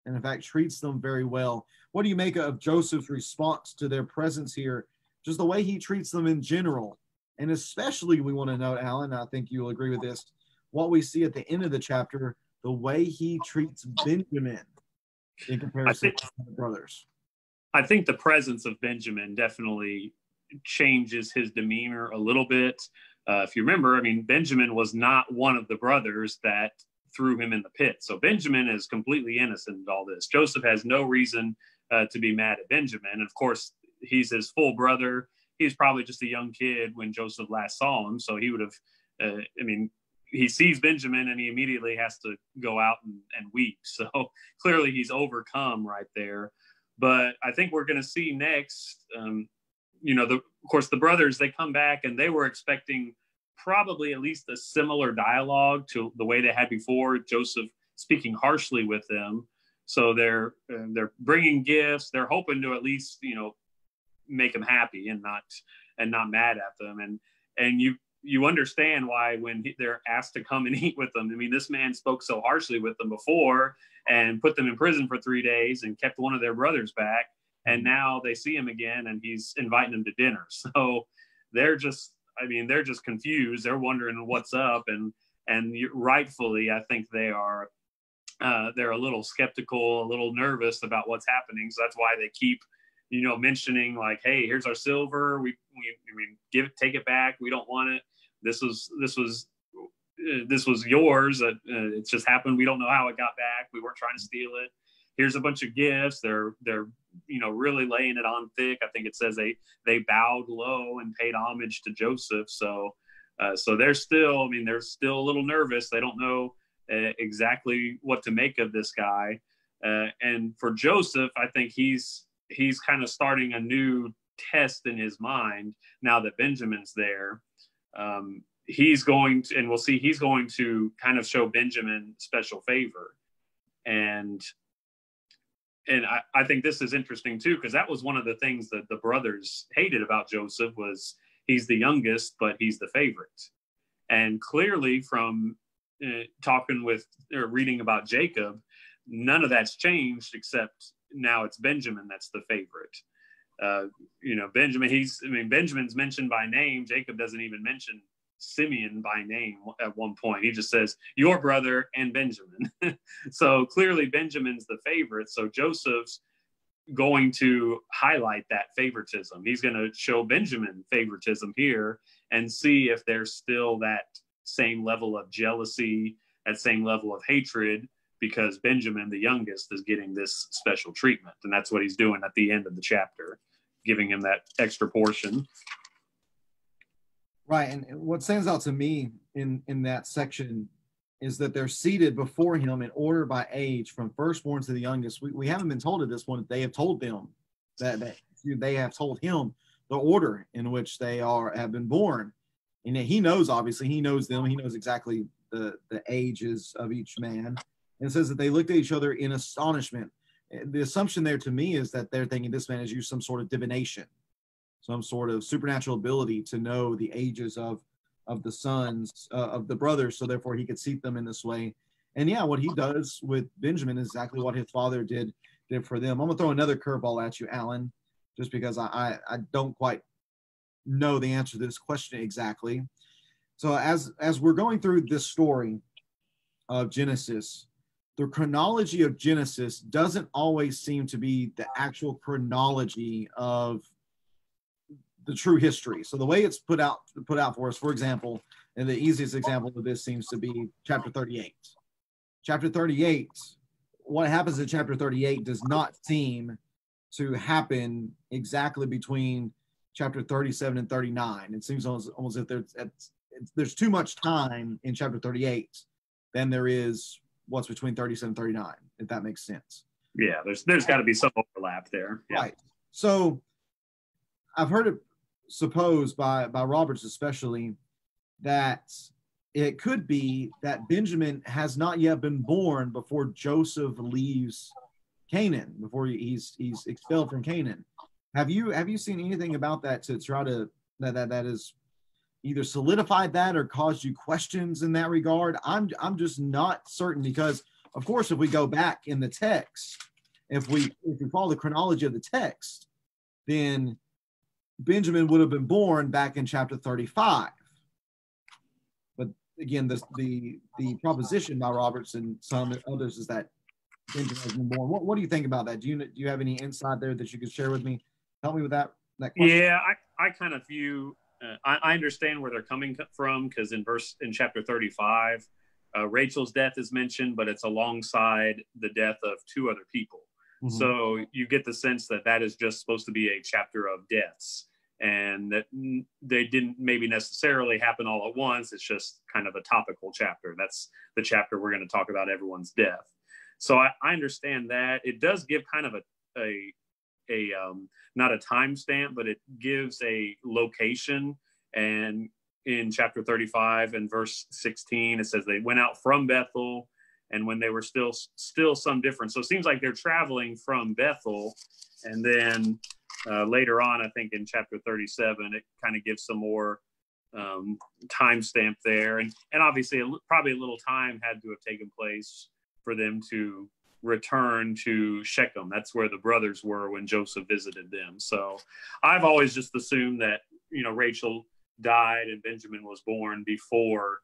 and in fact treats them very well. What do you make of Joseph's response to their presence here? Just the way he treats them in general. And especially, we want to note, Alan, I think you'll agree with this, what we see at the end of the chapter, the way he treats Benjamin in comparison to the brothers. I think the presence of Benjamin definitely changes his demeanor a little bit. If you remember, I mean, Benjamin was not one of the brothers that threw him in the pit. So Benjamin is completely innocent in all this. Joseph has no reason to be mad at Benjamin. And of course, he's his full brother. He's probably just a young kid when Joseph last saw him. So he would have, he sees Benjamin and he immediately has to go out and weep. So clearly he's overcome right there. But I think we're going to see next, of course, the brothers, they come back and they were expecting probably at least a similar dialogue to the way they had before, Joseph speaking harshly with them. So they're bringing gifts. They're hoping to at least, make them happy and not mad at them. And you understand why when they're asked to come and eat with them. I mean, this man spoke so harshly with them before and put them in prison for 3 days and kept one of their brothers back. And now they see him again and he's inviting them to dinner. So they're just confused. They're wondering what's up. And rightfully, I think they're a little skeptical, a little nervous about what's happening. So that's why they keep, mentioning like, "Hey, here's our silver. We take it back. We don't want it. This was yours. It's just happened. We don't know how it got back. We weren't trying to steal it. Here's a bunch of gifts." They're really laying it on thick. I think it says they bowed low and paid homage to Joseph. So they're still a little nervous. They don't know exactly what to make of this guy. And for Joseph, I think he's kind of starting a new test in his mind now that Benjamin's there. He's going to kind of show Benjamin special favor. And I think this is interesting too, because that was one of the things that the brothers hated about Joseph was he's the youngest, but he's the favorite. And clearly from talking with or reading about Jacob, none of that's changed except now it's Benjamin that's the favorite. Benjamin, Benjamin's mentioned by name. Jacob doesn't even mention Simeon by name at one point. He just says, your brother and Benjamin. So clearly Benjamin's the favorite. So Joseph's going to highlight that favoritism. He's going to show Benjamin favoritism here and see if there's still that same level of jealousy, that same level of hatred, because Benjamin, the youngest, is getting this special treatment. And that's what he's doing at the end of the chapter, giving him that extra portion. Right. And what stands out to me in that section is that they're seated before him in order by age from firstborn to the youngest. We haven't been told at this point that they have told them that they have told him the order in which they have been born. And he knows, obviously, he knows them. He knows exactly the ages of each man. And it says that they looked at each other in astonishment. The assumption there to me is that they're thinking this man has used some sort of divination, some sort of supernatural ability to know the ages of the sons, of the brothers, so therefore he could seat them in this way. And yeah, what he does with Benjamin is exactly what his father did for them. I'm gonna throw another curveball at you, Alan, just because I don't quite know the answer to this question exactly. So as we're going through this story of Genesis, the chronology of Genesis doesn't always seem to be the actual chronology of the true history. So the way it's put out for us, for example, and the easiest example of this seems to be chapter 38. Chapter 38, what happens in chapter 38 does not seem to happen exactly between chapter 37 and 39. It seems almost if there's too much time in chapter 38 than there is what's between 37 and 39, if that makes sense. Yeah, there's got to be some overlap there. Yeah. Right. So I've heard it supposed by Roberts especially that it could be that Benjamin has not yet been born before Joseph leaves Canaan, before he's expelled from Canaan. Have you seen anything about that to try to that is either solidified that or caused you questions in that regard? I'm just not certain, because of course if we go back in the text, if we follow the chronology of the text, then Benjamin would have been born back in chapter 35. But again, the proposition by Roberts and some others is that Benjamin has been born. What do you think about that? Do you have any insight there that you could share with me? Help me with that question. Yeah, I kind of view. I understand where they're coming from, because in chapter 35, Rachel's death is mentioned, but it's alongside the death of two other people. Mm-hmm. So you get the sense that is just supposed to be a chapter of deaths, and that they didn't maybe necessarily happen all at once. It's just kind of a topical chapter. That's the chapter we're going to talk about everyone's death. So I understand that. It does give kind of a not a timestamp, but it gives a location. And in chapter 35 and verse 16, it says they went out from Bethel, and when they were still some difference. So it seems like they're traveling from Bethel. And then later on, I think in chapter 37, it kind of gives some more timestamp there. And obviously, probably a little time had to have taken place for them to return to Shechem. That's where the brothers were when Joseph visited them. So I've always just assumed that, Rachel died and Benjamin was born before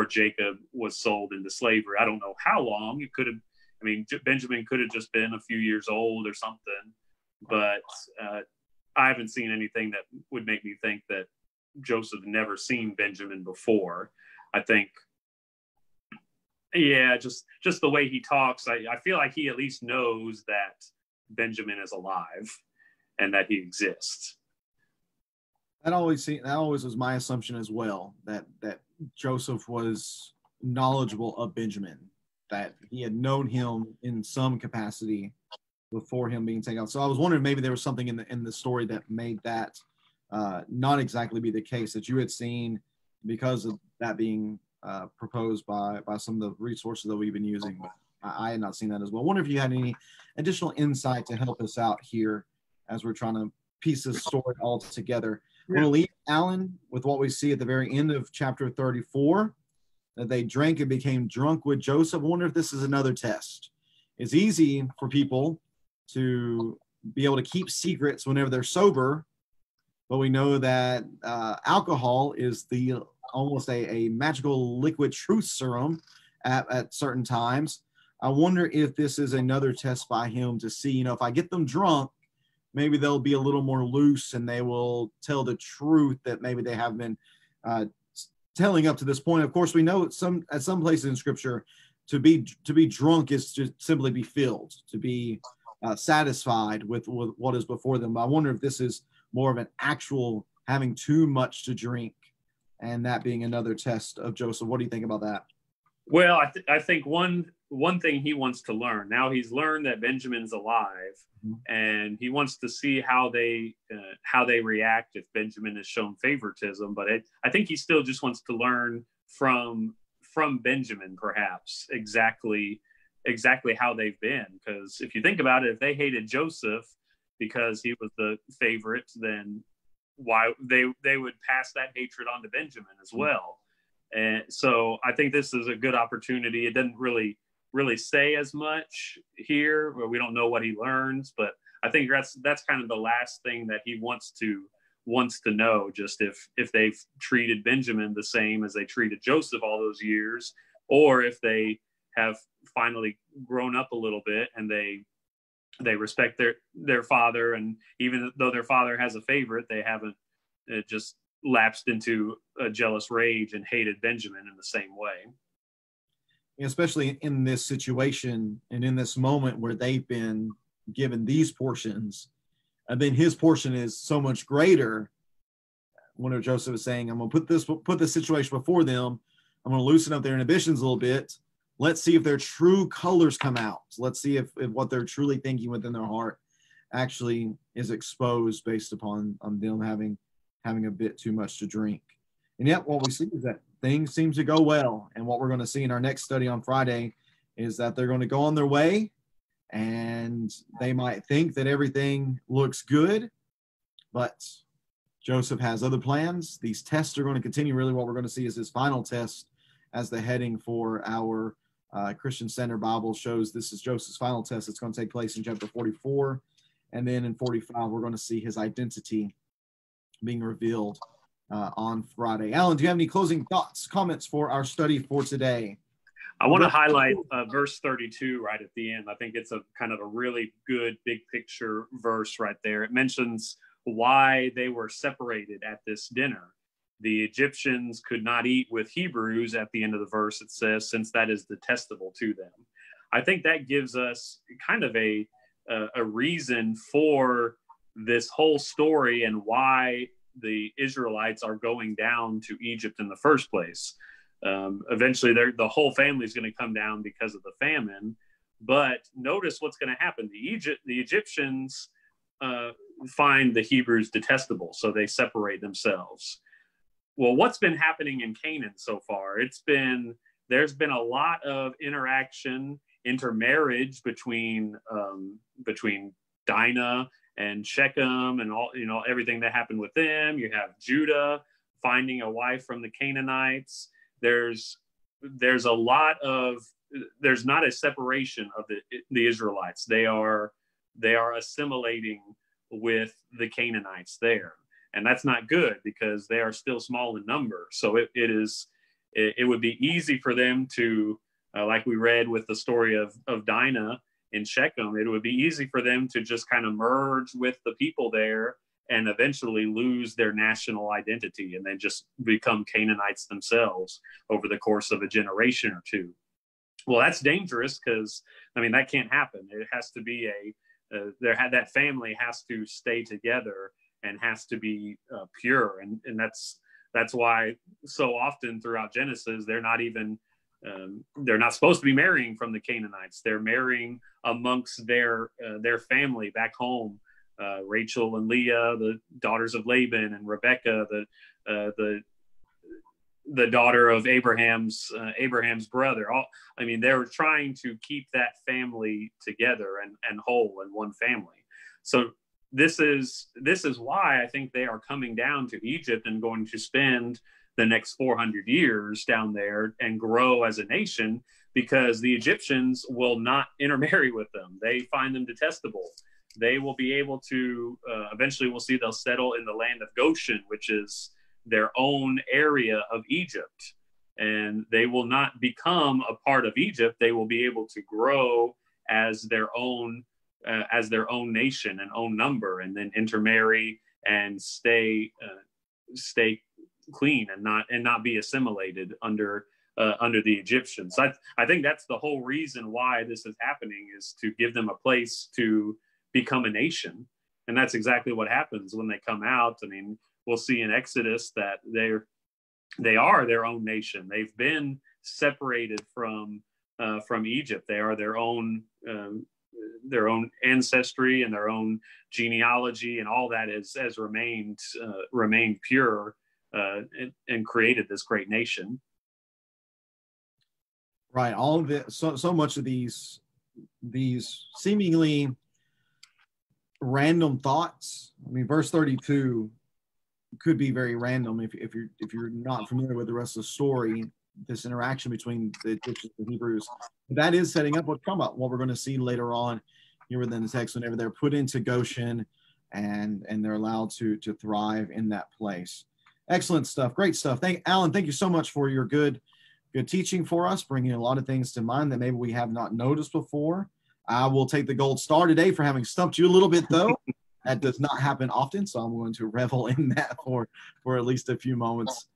Jacob was sold into slavery. I don't know how long. It could have, Benjamin could have just been a few years old or something, but I haven't seen anything that would make me think that Joseph never seen Benjamin before. I think, yeah, just the way he talks, I feel like he at least knows that Benjamin is alive and that he exists. That always was my assumption as well, that Joseph was knowledgeable of Benjamin, that he had known him in some capacity before him being taken out. So I was wondering, maybe there was something in the story that made that not exactly be the case, that you had seen, because of that being proposed by some of the resources that we've been using. But I had not seen that as well. I wonder if you had any additional insight to help us out here as we're trying to piece this story all together. Yeah. We'll leave Alan with what we see at the very end of chapter 34, that they drank and became drunk with Joseph. I wonder if this is another test. It's easy for people to be able to keep secrets whenever they're sober. But we know that alcohol is almost a magical liquid truth serum at certain times. I wonder if this is another test by him to see, if I get them drunk, maybe they'll be a little more loose and they will tell the truth that maybe they have been telling up to this point. Of course, we know at some places in Scripture, to be drunk is to simply be filled, to be satisfied with what is before them. But I wonder if this is more of an actual having too much to drink, and that being another test of Joseph. What do you think about that? Well, I think one thing he wants to learn, now he's learned that Benjamin's alive, and he wants to see how they react if Benjamin has shown favoritism. But I think he still just wants to learn from Benjamin, perhaps exactly how they've been. Because if you think about it, if they hated Joseph because he was the favorite, then why they would pass that hatred on to Benjamin as well. And so I think this is a good opportunity. It doesn't really say as much here, where we don't know what he learns, but I think that's kind of the last thing that he wants to know, just if they've treated Benjamin the same as they treated Joseph all those years, or if they have finally grown up a little bit and they respect their father, and even though their father has a favorite, they haven't just lapsed into a jealous rage and hated Benjamin in the same way. Especially in this situation and in this moment where they've been given these portions, and then his portion is so much greater. When Joseph is saying, I'm going to put this situation before them. I'm going to loosen up their inhibitions a little bit. Let's see if their true colors come out. Let's see if what they're truly thinking within their heart actually is exposed based upon them having a bit too much to drink. And yet what we see is that things seem to go well. And what we're going to see in our next study on Friday is that they're going to go on their way, and they might think that everything looks good, but Joseph has other plans. These tests are going to continue. Really what we're going to see is his final test, as the heading for our Christian Center Bible shows. This is Joseph's final test. It's going to take place in chapter 44. And then in 45, we're going to see his identity being revealed on Friday. Alan, do you have any closing thoughts, comments for our study for today? I want to highlight verse 32 right at the end. I think it's a kind of a really good big picture verse right there. It mentions why they were separated at this dinner. The Egyptians could not eat with Hebrews at the end of the verse, it says, since that is detestable to them. I think that gives us kind of a reason for this whole story and why the Israelites are going down to Egypt in the first place. Eventually, the whole family is going to come down because of the famine. But notice what's going to happen. The Egyptians find the Hebrews detestable, so they separate themselves. Well, what's been happening in Canaan so far? There's been a lot of intermarriage between Dinah and Shechem, and all, everything that happened with them. You have Judah finding a wife from the Canaanites. There's not a separation of the Israelites. They are assimilating with the Canaanites there. And that's not good because they are still small in number. So it would be easy for them to, like we read with the story of Dinah in Shechem, it would be easy for them to just kind of merge with the people there and eventually lose their national identity and then just become Canaanites themselves over the course of a generation or two. Well, that's dangerous because, that can't happen. It has to be that family has to stay together and has to be pure. And that's why so often throughout Genesis, they're not supposed to be marrying from the Canaanites. They're marrying amongst their family back home. Rachel and Leah, the daughters of Laban, and Rebekah, the daughter of Abraham's brother. They were trying to keep that family together and whole in one family. So this is why I think they are coming down to Egypt and going to spend the next 400 years down there and grow as a nation, because the Egyptians will not intermarry with them. They find them detestable. They will be able to, eventually we'll see they'll settle in the land of Goshen, which is their own area of Egypt. And they will not become a part of Egypt. They will be able to grow as their own nation and own number, and then intermarry and stay clean and not be assimilated under the Egyptians. I think that's the whole reason why this is happening, is to give them a place to become a nation. And that's exactly what happens when they come out. I mean, we'll see in Exodus that they are their own nation. They've been separated from Egypt. They are their own ancestry and their own genealogy, and all that has remained pure, and created this great nation. Right. All of it. So much of these seemingly random thoughts. I mean, verse 32 could be very random if you're not familiar with the rest of the story. This interaction between the Egyptians and Hebrews, that is setting up what we're going to see later on here within the text, whenever they're put into Goshen and they're allowed to thrive in that place. Excellent stuff. Great stuff. Alan, thank you so much for your good teaching for us, bringing a lot of things to mind that maybe we have not noticed before. I will take the gold star today for having stumped you a little bit, though. That does not happen often, so I'm going to revel in that for at least a few moments.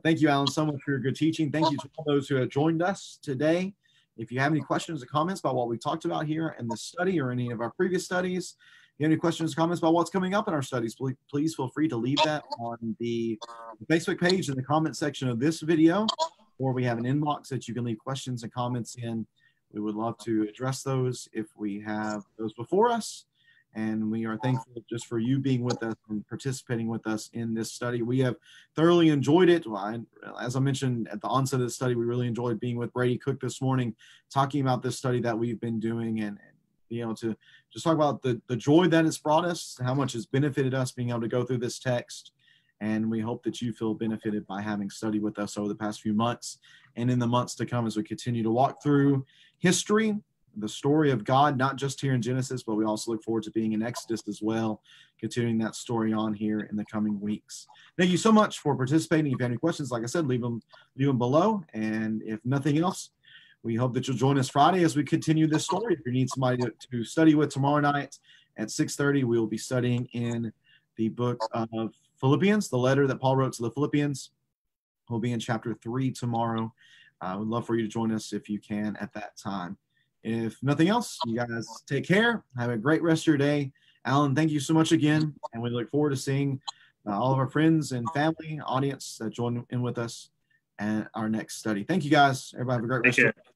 Thank you, Alan, so much for your good teaching. Thank you to all those who have joined us today. If you have any questions or comments about what we talked about here in this study or any of our previous studies, if you have any questions or comments about what's coming up in our studies, please feel free to leave that on the Facebook page in the comment section of this video, or we have an inbox that you can leave questions and comments in. We would love to address those if we have those before us. And we are thankful just for you being with us and participating with us in this study. We have thoroughly enjoyed it. As I mentioned at the onset of the study, we really enjoyed being with Brady Cook this morning, talking about this study that we've been doing, and being able to just talk about the joy that it's brought us, how much has benefited us being able to go through this text. And we hope that you feel benefited by having studied with us over the past few months and in the months to come as we continue to walk through history, the story of God, not just here in Genesis, but we also look forward to being in Exodus as well, continuing that story on here in the coming weeks. Thank you so much for participating. If you have any questions, like I said, leave them below. And if nothing else, we hope that you'll join us Friday as we continue this story. If you need somebody to study with tomorrow night at 6:30, we will be studying in the book of Philippians, the letter that Paul wrote to the Philippians. We'll be in chapter 3 tomorrow. We'd love for you to join us if you can at that time. If nothing else, you guys take care. Have a great rest of your day. Alan, thank you so much again. And we look forward to seeing all of our friends and family, audience that join in with us at our next study. Thank you, guys. Everybody have a great rest of your day.